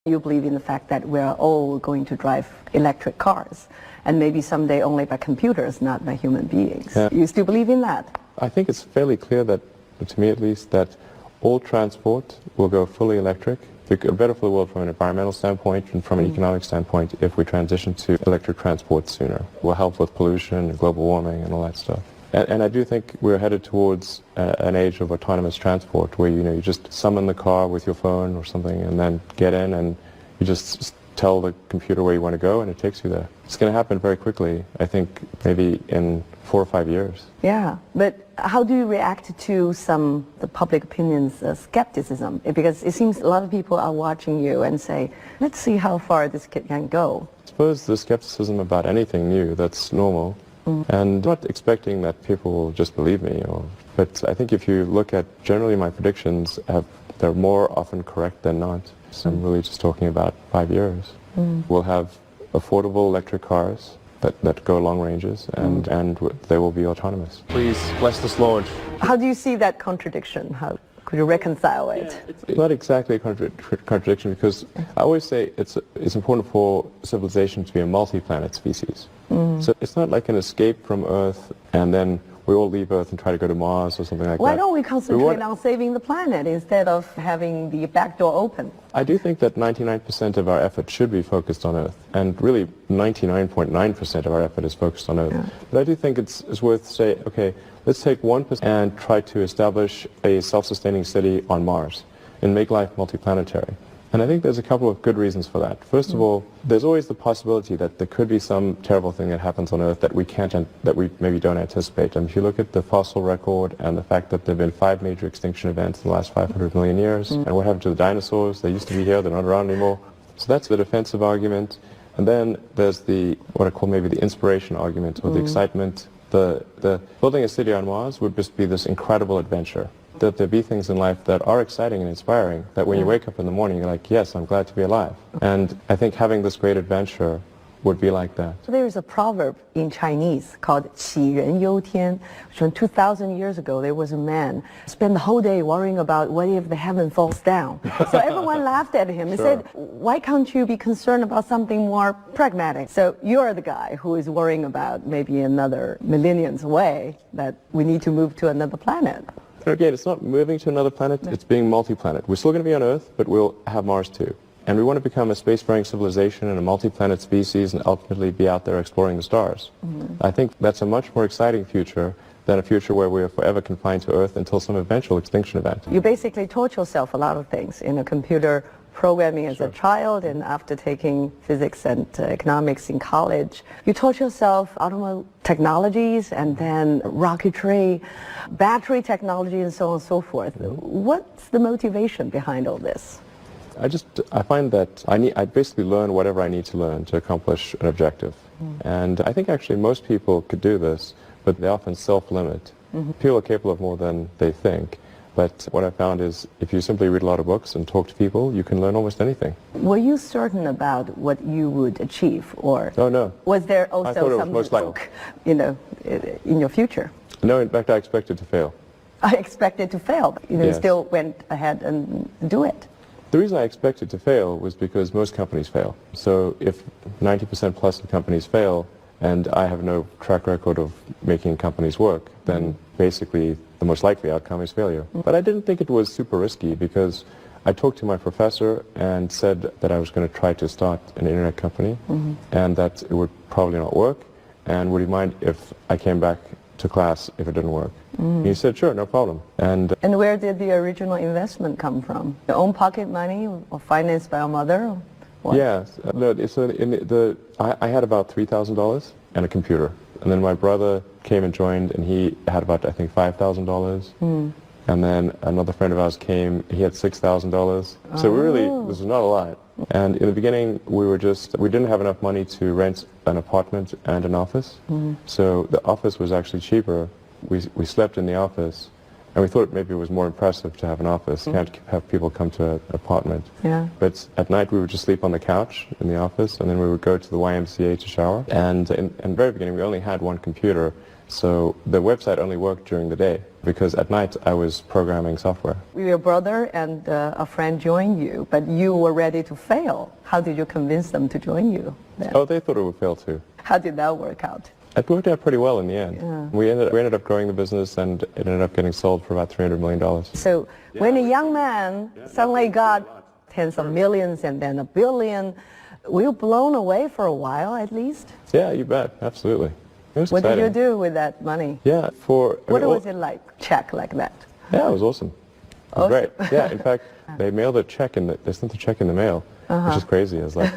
You believe in the fact that we're all going to drive electric cars, and maybe someday only by computers, not by human beings. Yeah. You still believe in that? I think it's fairly clear that, to me at least, that all transport will go fully electric. Better for the world from an environmental standpoint and from an economic standpoint if we transition to electric transport sooner. It will help with pollution and global warming and all that stuff. And I do think we're headed towards an age of autonomous transport where, you just summon the car with your phone or something and then get in and you just tell the computer where you want to go and it takes you there. It's going to happen very quickly, I think maybe in 4 or 5 years. Yeah, but how do you react to the public opinion's skepticism? Because it seems a lot of people are watching you and say, let's see how far this can go. I suppose the skepticism about anything new, that's normal. And I'm not expecting that people will just believe me. But I think if you look at generally my predictions, they're more often correct than not. So I'm really just talking about 5 years. We'll have affordable electric cars that go long ranges and they will be autonomous. Please bless this launch. How do you see that contradiction? How could you reconcile it? It's not exactly a contradiction because I always say it's important for civilization to be a multi-planet species. So it's not like an escape from Earth and then we all leave Earth and try to go to Mars or something like that. Why don't we concentrate on saving the planet instead of having the back door open? I do think that 99% of our effort should be focused on Earth, and really 99.9% of our effort is focused on Earth. Yeah. But I do think it's worth saying, okay, let's take 1% and try to establish a self-sustaining city on Mars and make life multiplanetary. And I think there's a couple of good reasons for that. First of all, there's always the possibility that there could be some terrible thing that happens on Earth that we maybe don't anticipate. And if you look at the fossil record and the fact that there have been 5 major extinction events in the last 500 million years, and what happened to the dinosaurs? They used to be here, they're not around anymore. So that's the defensive argument. And then there's what I call maybe the inspiration argument or the excitement. The building a city on Mars would just be this incredible adventure. That there be things in life that are exciting and inspiring, that when you wake up in the morning, you're like, yes, I'm glad to be alive. And I think having this great adventure would be like that. There's a proverb in Chinese called 杞人忧天, which 2,000 years ago, there was a man spent the whole day worrying about what if the heaven falls down. So everyone laughed at him and said, why can't you be concerned about something more pragmatic? So you're the guy who is worrying about maybe another millenniums away that we need to move to another planet. Again, it's not moving to another planet, it's being multi-planet. We're still going to be on Earth, but we'll have Mars too. And we want to become a spacefaring civilization and a multi-planet species and ultimately be out there exploring the stars. I think that's a much more exciting future than a future where we are forever confined to Earth until some eventual extinction event. You basically taught yourself a lot of things in a computer programming as a child, and after taking physics and economics in college, you taught yourself automobile technologies and then rocketry, battery technology, and so on and so forth. What's the motivation behind all this? I find that I basically learn whatever I need to learn to accomplish an objective. And I think actually most people could do this, but they often self-limit. People are capable of more than they think. But what I found is if you simply read a lot of books and talk to people, you can learn almost anything. Were you certain about what you would achieve, or Oh, no. was there also some luck, in your future? No, in fact, I expected to fail. I expected to fail, but you Yes. still went ahead and do it. The reason I expected to fail was because most companies fail. So if 90% plus of companies fail, and I have no track record of making companies work, then basically the most likely outcome is failure. But I didn't think it was super risky because I talked to my professor and said that I was going to try to start an internet company and that it would probably not work, and would he mind if I came back to class if it didn't work? He said, sure, no problem. And where did the original investment come from? Your own pocket money or financed by your mother? Or what? Yes. I had about $3,000 and a computer. And then my brother came and joined, and he had about, I think, $5,000. And then another friend of ours came, he had $6,000. So really, this was not a lot. And in the beginning, we didn't have enough money to rent an apartment and an office. So the office was actually cheaper. We slept in the office, and we thought maybe it was more impressive to have an office. You can't have people come to an apartment. Yeah. But at night, we would just sleep on the couch in the office, and then we would go to the YMCA to shower. And in the very beginning, we only had one computer, So the website only worked during the day because at night I was programming software. Your brother and a friend joined you, but you were ready to fail. How did you convince them to join you then? Oh, they thought it would fail too. How did that work out? It worked out pretty well in the end. Yeah. We ended up growing the business, and it ended up getting sold for about $300 million. So when a young man suddenly got tens of millions and then $1 billion, were you blown away for a while at least? Yeah, you bet. Absolutely. It was What exciting. did you do with that money? Yeah, What was it like, check like that? Yeah, it was awesome. It was Awesome. great. Yeah, in fact, they mailed a check they sent the check in the mail, which is crazy. It's like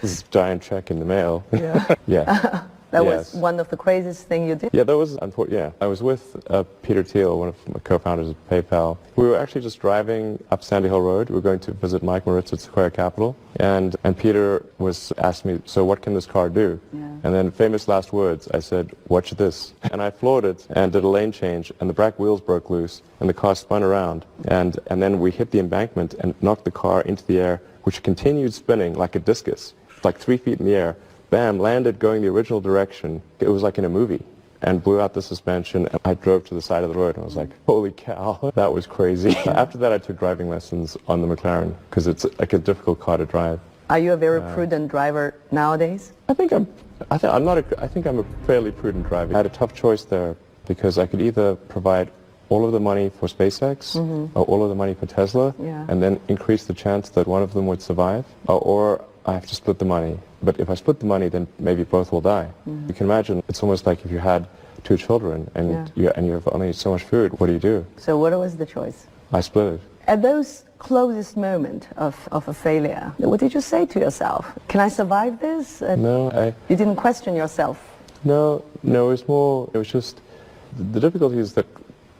this giant check in the mail. Yeah. Yeah. That Yes. was one of the craziest things you did? Yeah, that was unfortunate. Yeah, I was with Peter Thiel, one of my co-founders of PayPal. We were actually just driving up Sandy Hill Road. We were going to visit Mike Moritz at Sequoia Capital, and Peter was asking me, so what can this car do? Yeah. And then famous last words, I said, watch this. And I floored it and did a lane change, and the back wheels broke loose, and the car spun around, and then we hit the embankment and knocked the car into the air, which continued spinning like a discus, like 3 feet in the air. Bam, landed going the original direction. It was like in a movie, and blew out the suspension, and I drove to the side of the road, and I was like, holy cow, that was crazy. After that, I took driving lessons on the McLaren, because it's like a difficult car to drive. Are you a very prudent driver nowadays? I think I'm a fairly prudent driver. I had a tough choice there, because I could either provide all of the money for SpaceX, or all of the money for Tesla, and then increase the chance that one of them would survive, or I have to split the money. But if I split the money, then maybe both will die. You can imagine, it's almost like if you had 2 children and you have only so much food, what do you do? So what was the choice? I split it. At those closest moment of a failure, what did you say to yourself? Can I survive this? No, You didn't question yourself? No, it was just, the difficulty is that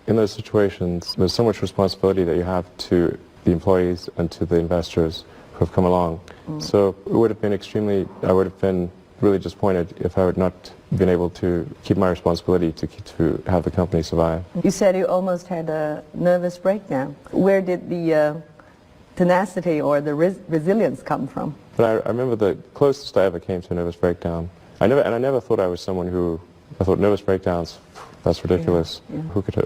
in those situations, there's so much responsibility that you have to the employees and to the investors who have come along. So it would have been I would have been really disappointed if I had not been able to keep my responsibility to have the company survive. You said you almost had a nervous breakdown. Where did the tenacity or the resilience come from? But I remember the closest I ever came to a nervous breakdown. I never thought I was someone I thought nervous breakdowns, that's ridiculous.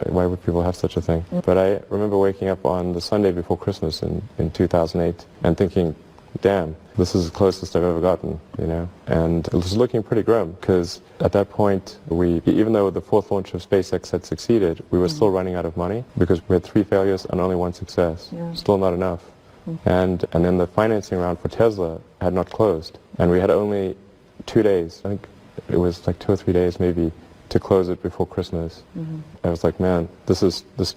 Why would people have such a thing? But I remember waking up on the Sunday before Christmas in 2008 and thinking, damn, this is the closest I've ever gotten, you know? And it was looking pretty grim, because at that point, even though the 4th launch of SpaceX had succeeded, we were still running out of money, because we had 3 failures and only 1 success. Still not enough. And then the financing round for Tesla had not closed, and we had only 2 days. I think it was like 2 or 3 days maybe to close it before Christmas. I was like, man, this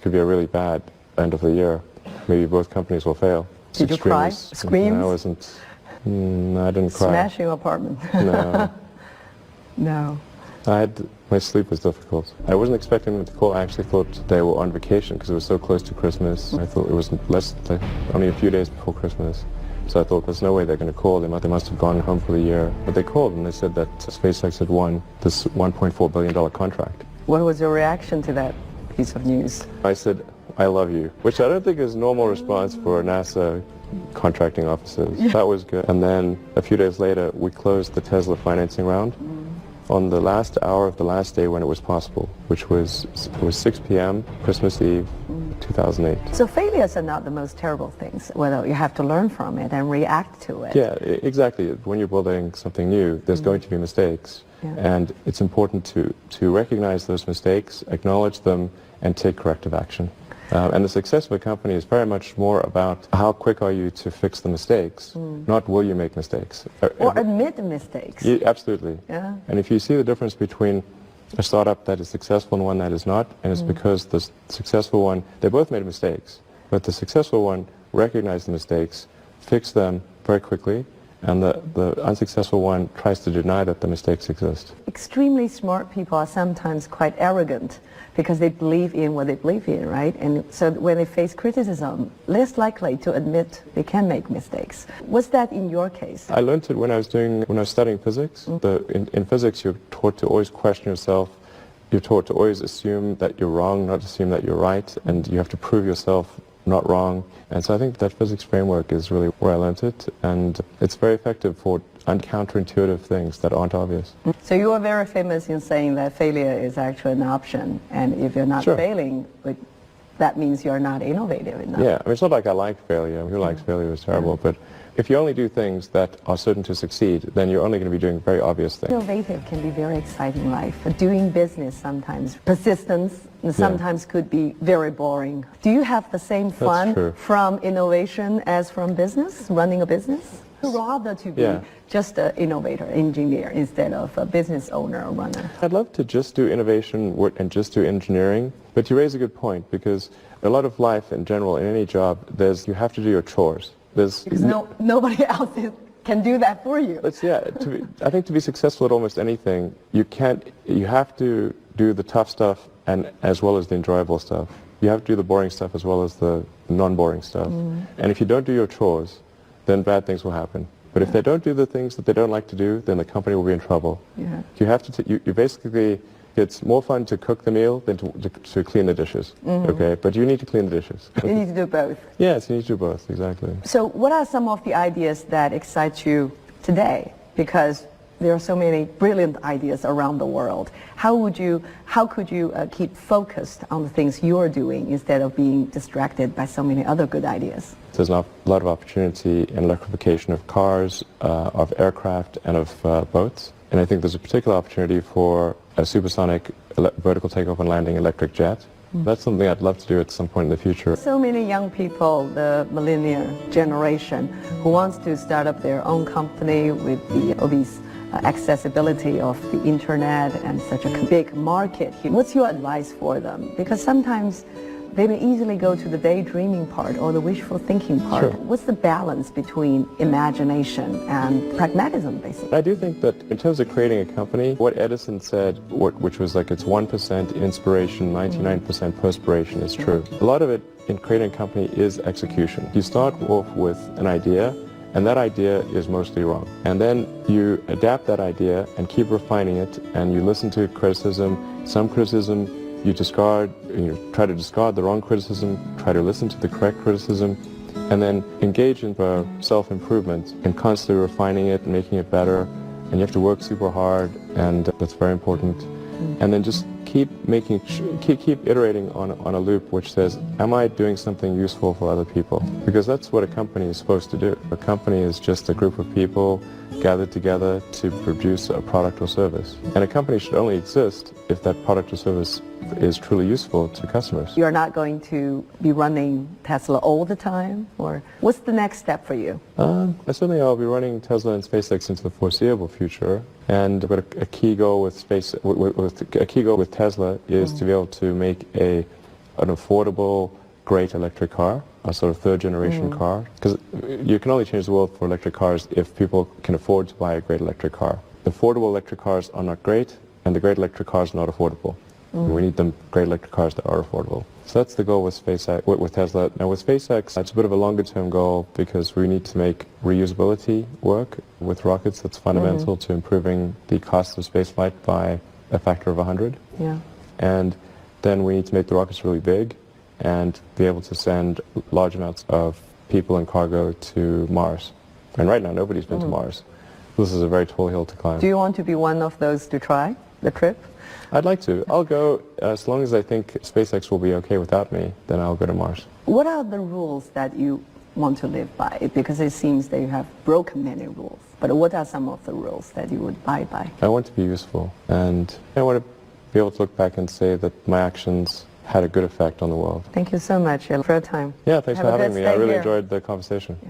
could be a really bad end of the year. Maybe both companies will fail. Did you cry? Screams? No, I didn't cry. Smash your apartment? No. No. My sleep was difficult. I wasn't expecting them to call. I actually thought they were on vacation because it was so close to Christmas. I thought it was only a few days before Christmas. So I thought, there's no way they're going to call. They must have gone home for the year. But they called, and they said that SpaceX had won this $1.4 billion contract. What was your reaction to that piece of news? I said, I love you, which I don't think is a normal response for NASA contracting officers. That was good. And then a few days later, we closed the Tesla financing round on the last hour of the last day when it was possible, which was 6 p.m., Christmas Eve, 2008. So failures are not the most terrible things, whether you have to learn from it and react to it. Yeah, exactly. When you're building something new, there's going to be mistakes. And it's important to recognize those mistakes, acknowledge them, and take corrective action. And the success of a company is very much more about how quick are you to fix the mistakes, not will you make mistakes. Or admit mistakes. Yeah, absolutely. Yeah. And if you see the difference between a startup that is successful and one that is not, and it's because the successful one, they both made mistakes, but the successful one recognized the mistakes, fixed them very quickly, and the unsuccessful one tries to deny that the mistakes exist. Extremely smart people are sometimes quite arrogant because they believe in what they believe in, right? And so when they face criticism, less likely to admit they can make mistakes. Was that in your case? I learned it when I was studying physics. In physics, you're taught to always question yourself. You're taught to always assume that you're wrong, not assume that you're right, and you have to prove yourself not wrong. And so I think that physics framework is really where I learned it, and it's very effective for counterintuitive things that aren't obvious. So you are very famous in saying that failure is actually an option, and if you're not Sure. failing, that means you're not innovative enough. Yeah, I mean, it's not like I like failure. Who likes failure is terrible, but if you only do things that are certain to succeed, then you're only going to be doing very obvious things. Innovative can be very exciting in life. Doing business sometimes, persistence sometimes could be very boring. Do you have the same fun true. from innovation as from business, running a business? Rather to be just an innovator, engineer, instead of a business owner or runner. I'd love to just do innovation and just do engineering, but you raise a good point, because a lot of life in general, in any job, you have to do your chores. Because nobody else can do that for you. I think to be successful at almost anything, you have to do the tough stuff and as well as the enjoyable stuff. You have to do the boring stuff as well as the non-boring stuff. And if you don't do your chores, then bad things will happen. But if they don't do the things that they don't like to do, then the company will be in trouble. Yeah. You have to, you basically, it's more fun to cook the meal than to clean the dishes, okay? But you need to clean the dishes. You need to do both. Yes, you need to do both, exactly. So what are some of the ideas that excite you today? Because there are so many brilliant ideas around the world. How could you keep focused on the things you're doing instead of being distracted by so many other good ideas? There's a lot of opportunity in electrification of cars, of aircraft, and of boats. And I think there's a particular opportunity for a supersonic vertical takeoff and landing electric jet. That's something I'd love to do at some point in the future. So many young people, the millennial generation, who wants to start up their own company with all these accessibility of the internet and such a big market. What's your advice for them? Because sometimes they may easily go to the daydreaming part or the wishful thinking part. Sure. What's the balance between imagination and pragmatism, basically? I do think that in terms of creating a company, what Edison said, which was like it's 1% inspiration, 99% perspiration, is true. A lot of it in creating a company is execution. You start off with an idea, and that idea is mostly wrong. And then you adapt that idea and keep refining it, and you listen to criticism. Some criticism you discard, you try to discard the wrong criticism, try to listen to the correct criticism, and then engage in self-improvement and constantly refining it and making it better. And you have to work super hard, and that's very important. And then just keep iterating on a loop which says, am I doing something useful for other people? Because that's what a company is supposed to do. A company is just a group of people gathered together to produce a product or service. And a company should only exist if that product or service is truly useful to customers. You're not going to be running Tesla all the time, or what's the next step for you? Certainly I'll be running Tesla and SpaceX into the foreseeable future. And but a key goal with Tesla is to be able to make an affordable, great electric car, a sort of third generation car. Because you can only change the world for electric cars if people can afford to buy a great electric car. The affordable electric cars are not great, and the great electric cars are not affordable. We need them great electric cars that are affordable. So that's the goal with SpaceX, with Tesla. Now with SpaceX, it's a bit of a longer term goal because we need to make reusability work with rockets. That's fundamental to improving the cost of spaceflight by a factor of 100. Yeah. And then we need to make the rockets really big and be able to send large amounts of people and cargo to Mars. And right now nobody's been to Mars. This is a very tall hill to climb. Do you want to be one of those to try the trip? I'd like to. I'll go as long as I think SpaceX will be okay without me, then I'll go to Mars. What are the rules that you want to live by? Because it seems that you have broken many rules. But what are some of the rules that you would abide by? I want to be useful, and I want to be able to look back and say that my actions had a good effect on the world. Thank you so much for your time. Yeah, thanks for having me. I really here. enjoyed the conversation. Yeah.